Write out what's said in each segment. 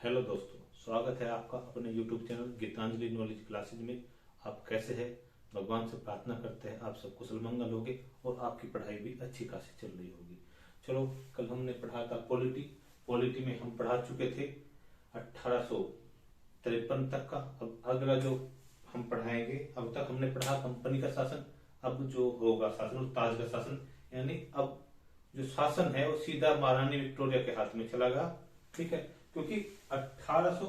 Hello दोस्तों, स्वागत है आपका अपने YouTube channel Geetanjali knowledge classes में। आप कैसे हैं? भगवान से प्रार्थना करते हैं आप सब कुशल मंगल होगे और आपकी पढ़ाई भी अच्छी खासी चल रही होगी। चलो, कल हमने पढ़ा था पॉलिटी। पॉलिटी में हम पढ़ा चुके थे 1853 तक का। अब अगला जो हम पढ़ाएंगे, अब तक हमने पढ़ा कंपनी का शासन। अब जो होगा शासन वो ताज का शासन, यानी अब जो शासन है वो सीधा महारानी विक्टोरिया के हाथ में चला गया। ठीक है, क्योंकि 1800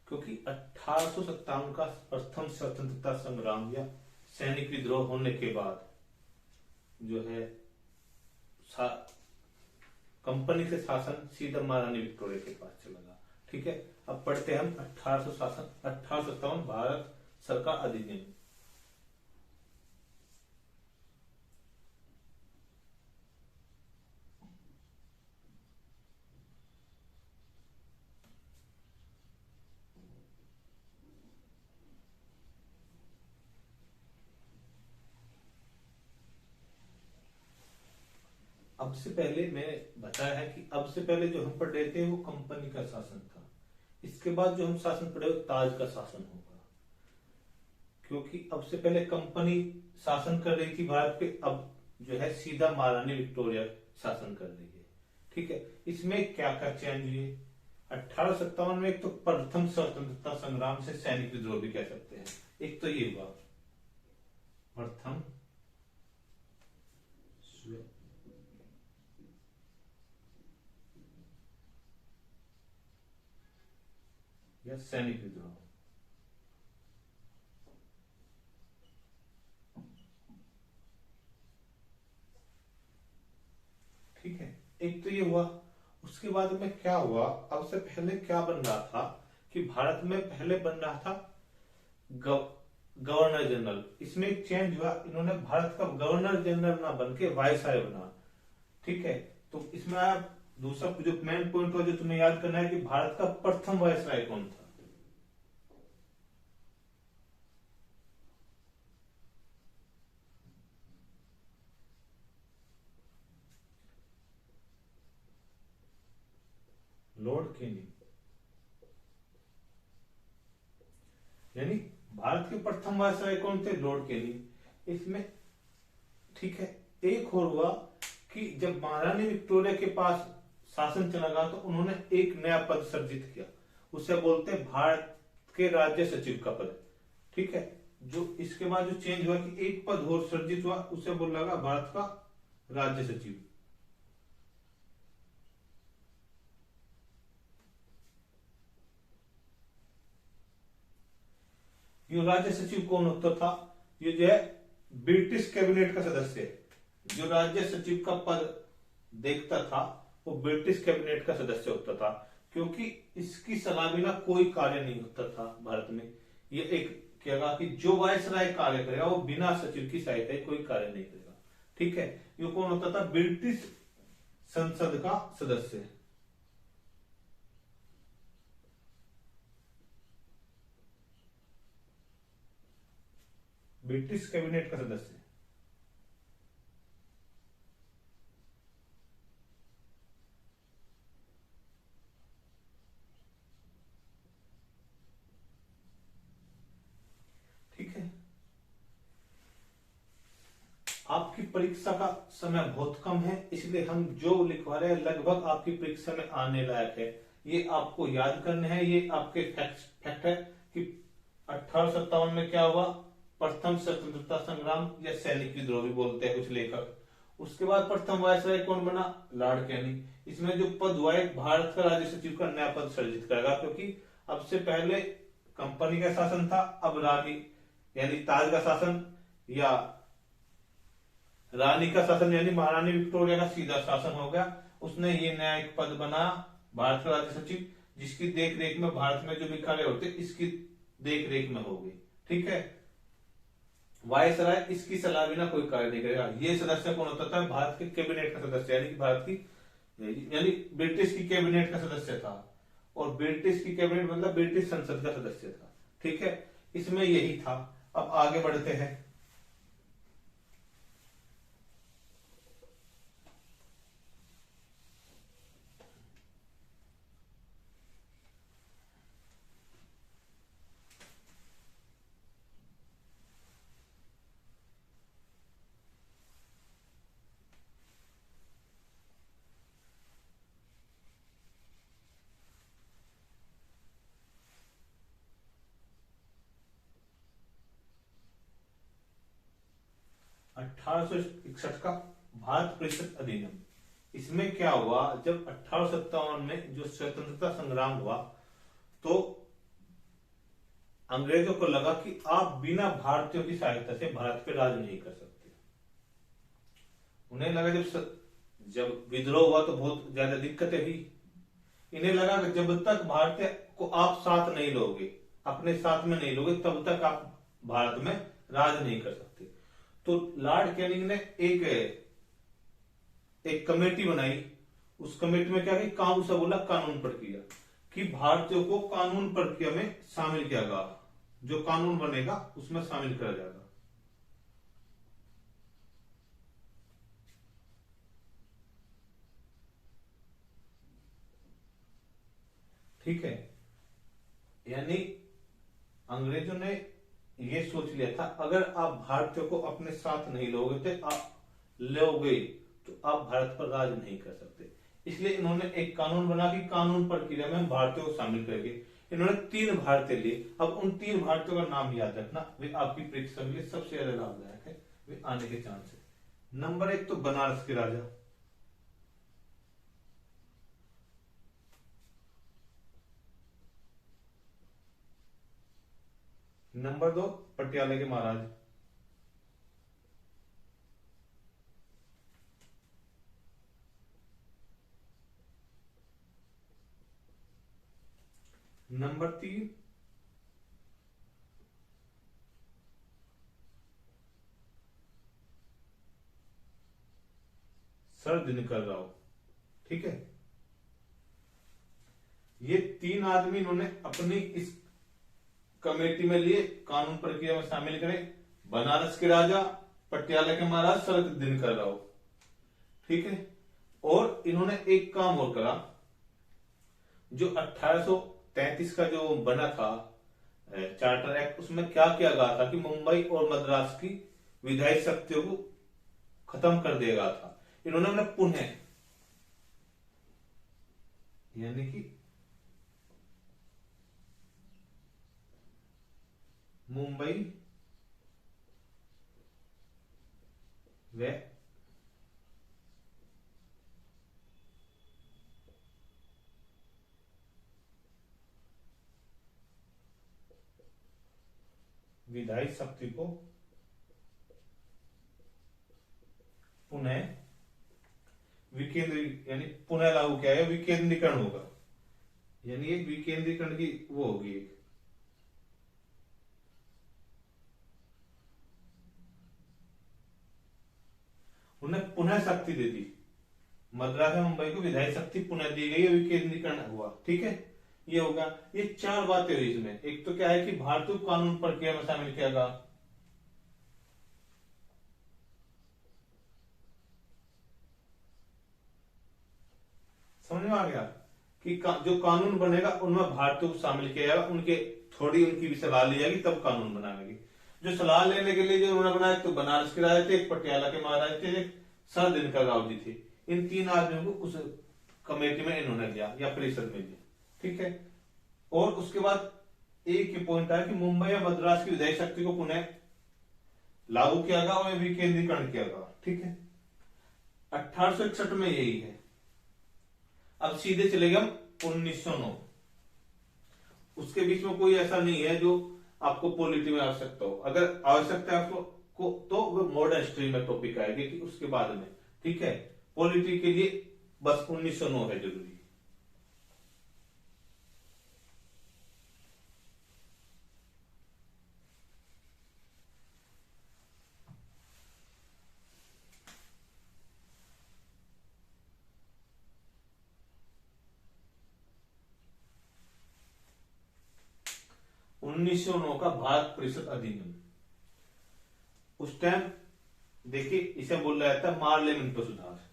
क्योंकि 1857 का प्रथम स्वतंत्रता संग्राम या सैनिक विद्रोह होने के बाद जो है कंपनी से शासन सीधा महारानी विक्टोरिया के पास चला गया। ठीक है, अब पढ़ते हैं हम 1857 भारत सरकार अधिनियम। अब से पहले मैं बताया है कि अब से पहले जो हम पढ़ रहे थे वो कंपनी का शासन था। इसके बाद जो हम शासन पढ़े वो ताज का शासन होगा, क्योंकि अब से पहले कंपनी शासन कर रही थी भारत पे, अब जो है सीधा महारानी विक्टोरिया शासन कर रही है। ठीक है, इसमें क्या क्या चेंज हुए? 1857 में एक तो प्रथम स्वतंत्रता संग्राम से सैनिक विद्रोह भी कह सकते हैं। एक तो ये हुआ प्रथम या सैनिक विद्रोह। ठीक है, एक तो ये हुआ। उसके बाद में क्या हुआ, अब से पहले क्या बन रहा था कि भारत में पहले बन रहा था गवर्नर जनरल। इसमें एक चेंज हुआ, इन्होंने भारत का गवर्नर जनरल ना बन के वायसराय बना। ठीक है, तो इसमें आप दूसरा जो मेन पॉइंट हुआ जो तुम्हें याद करना है कि भारत का प्रथम वायसराय कौन था। लॉर्ड केनिंग, यानी भारत के प्रथम वायसराय कौन थे? Lord Canning. इसमें ठीक है, एक और हुआ कि जब महारानी विक्टोरिया के पास शासन चला गया तो उन्होंने एक नया पद सृजित किया, उसे बोलते हैं भारत के राज्य सचिव का पद। ठीक है, जो इसके बाद जो चेंज हुआ कि एक पद और सृजित हुआ, उसे बोला गया भारत का राज्य सचिव। ये राज्य सचिव कौन होता था? ये जो है ब्रिटिश कैबिनेट का सदस्य है। जो राज्य सचिव का पद देखता था वो ब्रिटिश कैबिनेट का सदस्य होता था, क्योंकि इसकी सलाह बिना कोई कार्य नहीं होता था भारत में। ये एक कहेगा कि जो वायसराय कार्य करेगा वो बिना सचिव की सहायता कोई कार्य नहीं करेगा। ठीक है, ये कौन होता था? ब्रिटिश संसद का सदस्य। ब्रिटिश कैबिनेट का सदस्य। ठीक है, आपकी परीक्षा का समय बहुत कम है, इसलिए हम जो लिखवा रहे हैं लगभग आपकी परीक्षा में आने लायक है। ये आपको याद करने हैं, ये आपके फैक्ट है कि 1857 में क्या हुआ? प्रथम स्वतंत्रता संग्राम या सैनिक विद्रोह भी बोलते हैं कुछ लेखक। उसके बाद प्रथम वायसराय कौन बना? Lord Canning. इसमें जो पद हुआ है भारत का राज्य सचिव का नया पद सृजित करेगा, क्योंकि अब से पहले कंपनी का शासन था, अब रानी यानी ताज का शासन या रानी का शासन यानी महारानी विक्टोरिया का सीधा शासन हो गया। उसने ये नया एक पद बनाया भारत का राज्य सचिव, जिसकी देख रेख में भारत में जो भी कार्य होते इसकी देख रेख में होगी। ठीक है, वायसराय इसकी सलाह बिना कोई कार्य नहीं करेगा। ये सदस्य कौन होता था? भारत के कैबिनेट का सदस्य, यानी कि भारत की यानी ब्रिटिश की कैबिनेट का सदस्य था, और ब्रिटिश की कैबिनेट मतलब ब्रिटिश संसद का सदस्य था। ठीक है, इसमें यही था। अब आगे बढ़ते हैं। अठारह सौ इकसठ का भारत परिषद अधिनियम, इसमें क्या हुआ, जब 1857 में जो स्वतंत्रता संग्राम हुआ, तो अंग्रेजों को लगा कि आप बिना भारतीयों की सहायता से भारत पे राज नहीं कर सकते। उन्हें लगा जब विद्रोह हुआ तो बहुत ज्यादा दिक्कतें हुई। इन्हें लगा कि जब तक भारतीय को आप साथ नहीं लोगे, अपने साथ में नहीं लोगे, तब तक आप भारत में राज नहीं कर सकते। तो लॉर्ड कैनिंग ने एक कमेटी बनाई। उस कमेटी में क्या कि काउंसिल बोला कानून प्रक्रिया, कि भारतीयों को कानून प्रक्रिया में शामिल किया गया, जो कानून बनेगा उसमें शामिल किया जाएगा। ठीक है, यानी अंग्रेजों ने यह सोच लिया था, अगर आप भारतीयों को अपने साथ नहीं लोगे तो आप लोगे तो आप भारत पर राज नहीं कर सकते। इसलिए इन्होंने एक कानून बना कि कानून प्रक्रिया में हम भारतीयों को शामिल करेंगे। इन्होंने 3 भारतीय लिए। अब उन 3 भारतीयों का नाम याद रखना, वे आपकी परीक्षा के लिए सबसे ज्यादा लाभदायक है, वे आने के चांस है। नंबर 1 तो बनारस के राजा, नंबर 2 पटियाला के महाराज, नंबर 3 सर दिनकर राव। ठीक है, ये 3 आदमी इन्होंने अपनी इस कमेटी में लिए, कानून प्रक्रिया में शामिल करें। बनारस के राजा, पटियाला के महाराज, सर दिनकर राव। ठीक है, और इन्होंने एक काम और करा, जो 1833 का जो बना था चार्टर एक्ट, उसमें क्या किया गया था कि मुंबई और मद्रास की विधायी शक्तियों को खत्म कर दिया गया था। इन्होंने अपने पुणे, यानी कि मुंबई व विधायी शक्ति को पुनः विकेंद्री, यानी पुनः लागू किया है, विकेंद्रीकरण होगा, यानी एक विकेंद्रीकरण की वो होगी एक। उन्हें पुनः शक्ति दे दी, मद्रास और मुंबई को विधायी शक्ति पुनः दी गई, विकेंद्रीकरण हुआ। ठीक है, ये होगा। ये 4 बातें हुई इसमें। एक तो क्या है कि भारतीय कानून प्रक्रिया में शामिल किया गया, समझ में आ गया कि जो कानून बनेगा उनमें भारतीय को शामिल किया जाएगा, उनके थोड़ी उनकी भी सलाह ली जाएगी, तब कानून बनाएगी। जो सलाह लेने के लिए जो उन्होंने बनाया, तो बनारस के राजा थे, एक पटियाला के महाराज थे, एक सर दिनकर राव जी थे। इन 3 आदमियों को उस कमेटी में इन्होंने लिया या परिषद में लिया। ठीक है, और उसके बाद एक ही पॉइंट आया कि मुंबई या मद्रास की विधायी शक्ति को पुनः लागू किया गया और विकेंद्रीकरण किया गया। ठीक है, 1861 में यही है। अब सीधे चले गए हम 1909। उसके बीच में कोई ऐसा नहीं है जो आपको पॉलिटी में आवश्यकता हो। अगर आवश्यकता है आपको तो वो मॉडर्न हिस्ट्री में टॉपिक आएगी कि उसके बाद में। ठीक है, पॉलिटी के लिए बस 1909 है जरूरी। 1909 का भारत परिषद अधिनियम। उस टाइम देखिए इसे बोल रहा था मार्ले मिंटो सुधार।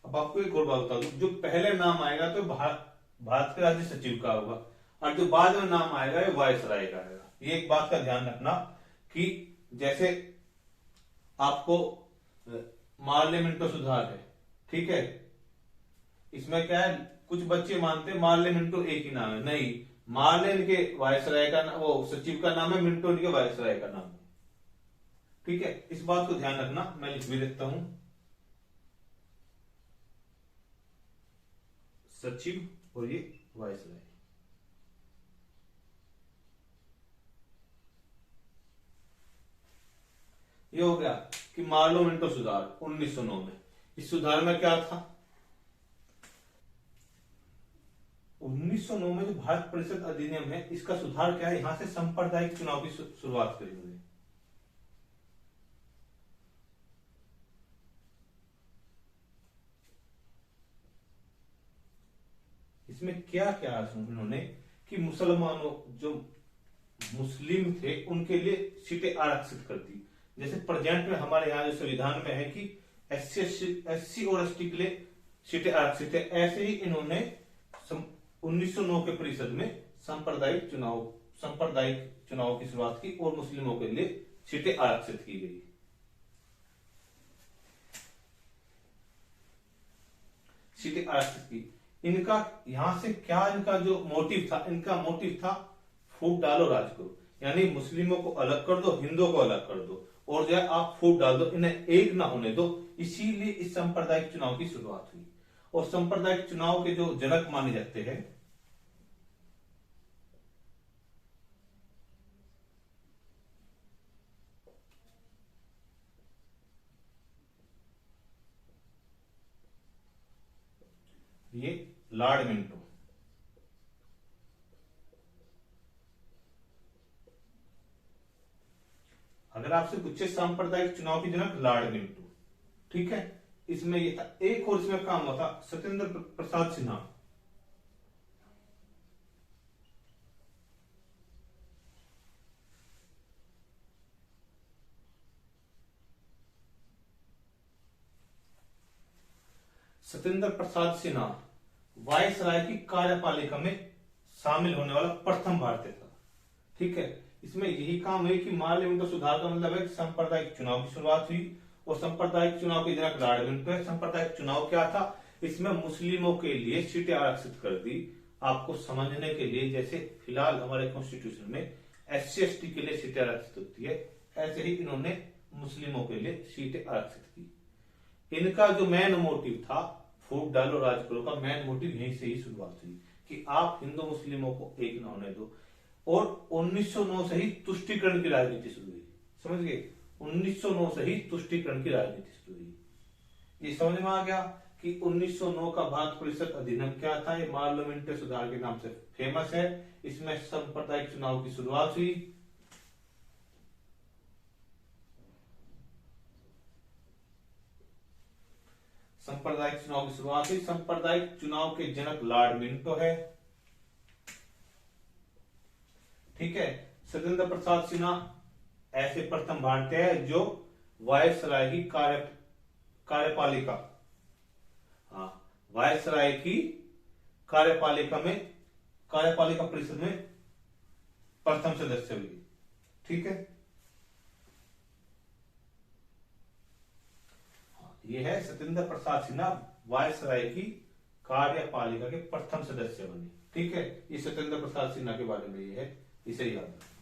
अब आपको एक और बात बता दूं, जो पहले नाम आएगा तो भारत के राज्य सचिव का होगा, और जो बाद में नाम आएगा ये वायसराय का आएगा। ये एक बात का ध्यान रखना कि जैसे आपको मार्ले मिंटो सुधार है, ठीक है, इसमें क्या है, कुछ बच्चे मानते हैं मार्ले मिंटो एक ही नाम है, नहीं, मार्ले इनके वायसराय का वो सचिव का नाम है, मिंटो इनके वायसराय का नाम है, ठीक है। इस बात को ध्यान रखना, मैं लिख भी देता हूं, सचिव और ये वायसराय। ये हो गया कि मार्लो मिंटो सुधार 1909 में। इस सुधार में क्या था, 1909 में जो भारत परिषद अधिनियम है, इसका सुधार क्या है, यहां से सांप्रदायिक चुनाव की शुरुआत करी उन्होंने। इसमें क्या क्या उन्होंने कि मुसलमानों जो मुस्लिम थे उनके लिए सीटें आरक्षित कर दी। जैसे प्रेजेंट में हमारे यहाँ जो संविधान में है कि एससी और एसटी के लिए सीटें आरक्षित है, ऐसे ही इन्होंने 1909 के परिषद में सांप्रदायिक चुनाव की शुरुआत की और मुस्लिमों के लिए सीटें आरक्षित की गई। सीटें आरक्षित की। इनका यहां से क्या, इनका जो मोटिव था, इनका मोटिव था फूट डालो राज करो, यानी मुस्लिमों को अलग कर दो, हिंदुओं को अलग कर दो, और जो है आप फूट डाल दो, इन्हें एक ना होने दो। इसीलिए इस सांप्रदायिक चुनाव की शुरुआत हुई। और सांप्रदायिक चुनाव के जो जनक माने जाते हैं, ये लॉर्ड मिंटो। अगर आपसे पूछे सांप्रदायिक चुनाव की जनक लॉर्ड मिंटो, ठीक है। इसमें ये था, एक और इसमें काम हुआ था सत्येंद्र प्रसाद सिन्हा। सत्येंद्र प्रसाद सिन्हा वायसराय की कार्यपालिका में शामिल होने वाला प्रथम भारतीय था, ठीक है। इसमें यही काम है कि मार्ले मिंटो सुधार का मतलब है कि सांप्रदायिक चुनाव की शुरुआत हुई और सांप्रदायिक चुनाव के जनक लॉर्ड मिंटो है। सांप्रदायिक चुनाव क्या था, इसमें मुस्लिमों के लिए सीटें आरक्षित कर दी। आपको समझने के लिए, जैसे फिलहाल हमारे कॉन्स्टिट्यूशन में SC ST के लिए सीटें आरक्षित होती है, ऐसे ही इन्होंने मुस्लिमों के लिए सीटें आरक्षित की। इनका जो मेन मोटिव था फूट डालो राज करो का मेन मोटिव यहीं से ही शुरुआत हुई कि आप हिंदू मुस्लिमों को एक न होने दो। और 1909 से ही तुष्टीकरण की राजनीति शुरू हुई, समझ गए, 1909 से ही तुष्टीकरण की राजनीति शुरू हुई। ये समझ में आ गया कि 1909 का भारत परिषद अधिनियम क्या था। ये मार्लो मिंटो सुधार के नाम से फेमस है। इसमें सांप्रदायिक चुनाव की शुरुआत हुई। सांप्रदायिक चुनाव की शुरुआत हुई। सांप्रदायिक चुनाव के जनक लॉर्ड मिंटो है, ठीक है। सत्येंद्र प्रसाद सिन्हा ऐसे प्रथम भारतीय है जो वायसराय की कार्यपालिका, हाँ, वायसराय की कार्यपालिका परिषद में प्रथम सदस्य हुई, ठीक है। ये है सत्येंद्र प्रसाद सिन्हा वायसराय की कार्यपालिका के प्रथम सदस्य बने, ठीक है। ये सत्येंद्र प्रसाद सिन्हा के बारे में ये है, इसे याद रखना।